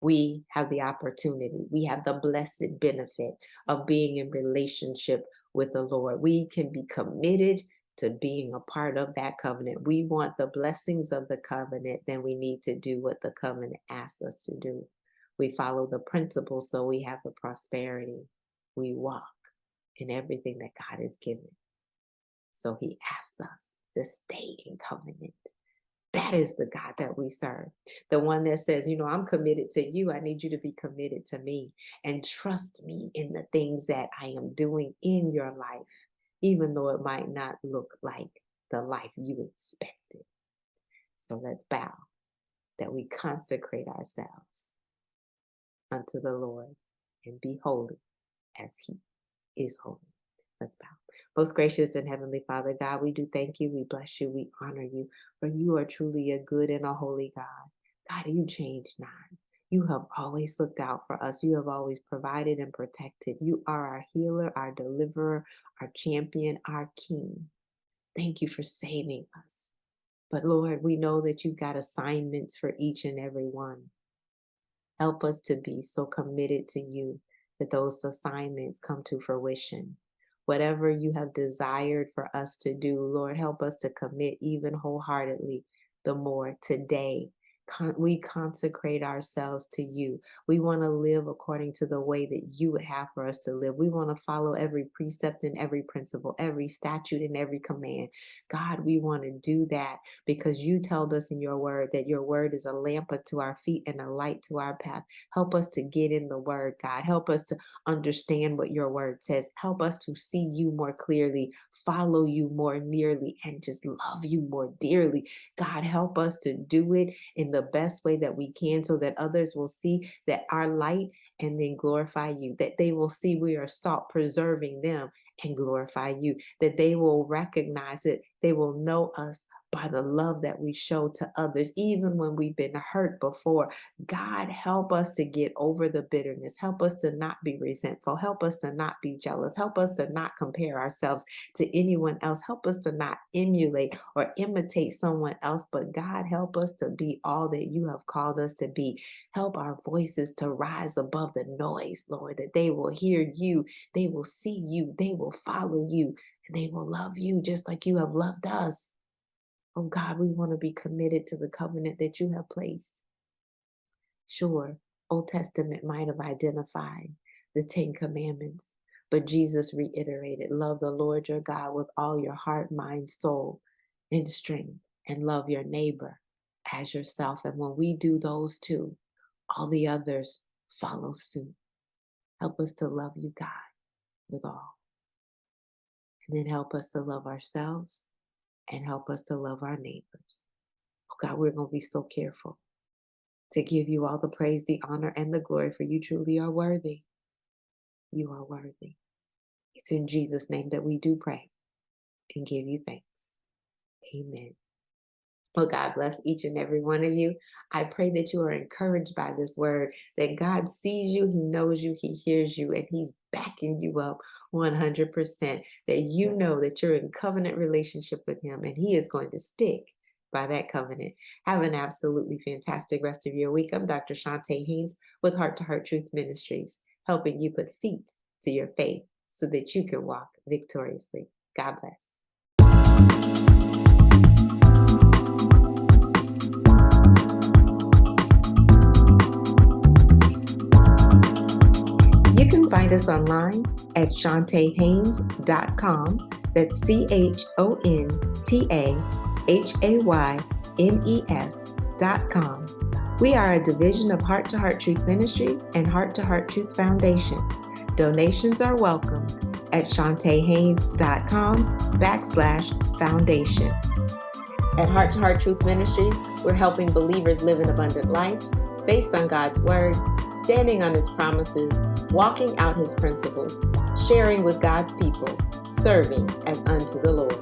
we have the opportunity, we have the blessed benefit of being in relationship with the Lord. We can be committed to being a part of that covenant. We want the blessings of the covenant, then we need to do what the covenant asks us to do. We follow the principles, so we have the prosperity. We walk in everything that God has given. So he asks us to stay in covenant. That is the God that we serve. The one that says, I'm committed to you. I need you to be committed to me and trust me in the things that I am doing in your life, even though it might not look like the life you expected. So let's bow that we consecrate ourselves unto the Lord and be holy as he is holy. Let's bow. Most gracious and heavenly Father, God, we do thank you, we bless you, we honor you, for you are truly a good and a holy God. God, you change not. You have always looked out for us. You have always provided and protected. You are our healer, our deliverer, our champion, our king. Thank you for saving us. But Lord, we know that you've got assignments for each and every one. Help us to be so committed to you that those assignments come to fruition. Whatever you have desired for us to do, Lord, help us to commit even wholeheartedly the more today. We consecrate ourselves to you. We want to live according to the way that you would have for us to live. We want to follow every precept and every principle, every statute and every command. God, we want to do that because you told us in your word that your word is a lamp unto our feet and a light to our path. Help us to get in the word, God. Help us to understand what your word says. Help us to see you more clearly, follow you more nearly, and just love you more dearly. God, help us to do it in the best way that we can so that others will see that our light and then glorify you, that they will see we are salt, preserving them and glorify you, that they will recognize it, they will know us by the love that we show to others, even when we've been hurt before. God, help us to get over the bitterness. Help us to not be resentful. Help us to not be jealous. Help us to not compare ourselves to anyone else. Help us to not emulate or imitate someone else. But God, help us to be all that you have called us to be. Help our voices to rise above the noise, Lord, that they will hear you, they will see you, they will follow you, and they will love you just like you have loved us. Oh God, we want to be committed to the covenant that you have placed. Sure, Old Testament might have identified the 10 commandments, but Jesus reiterated, love the Lord your God with all your heart, mind, soul, and strength, and love your neighbor as yourself. And when we do those two, all the others follow suit. Help us to love you, God, with all. And then help us to love ourselves and help us to love our neighbors. Oh God, we're going to be so careful to give you all the praise, the honor, and the glory, for you truly are worthy. You are worthy. It's in Jesus' name that we do pray and give you thanks. Amen. Well, God bless each and every one of you. I pray that you are encouraged by this word, that God sees you, he knows you, he hears you, and he's backing you up 100%, that you know that you're in covenant relationship with him and he is going to stick by that covenant. Have an absolutely fantastic rest of your week. I'm Dr. Chonta Haynes with Heart Truth Ministries, helping you put feet to your faith so that you can walk victoriously. God bless. You can find us online at chontahaynes.com. That's CHONTAHAYNES.com. We are a division of Heart Truth Ministries and Heart Truth Foundation. Donations are welcomed at chontahaynes.com/foundation. At Heart Truth Ministries, we're helping believers live an abundant life based on God's word, standing on his promises, walking out his principles, sharing with God's people, serving as unto the Lord.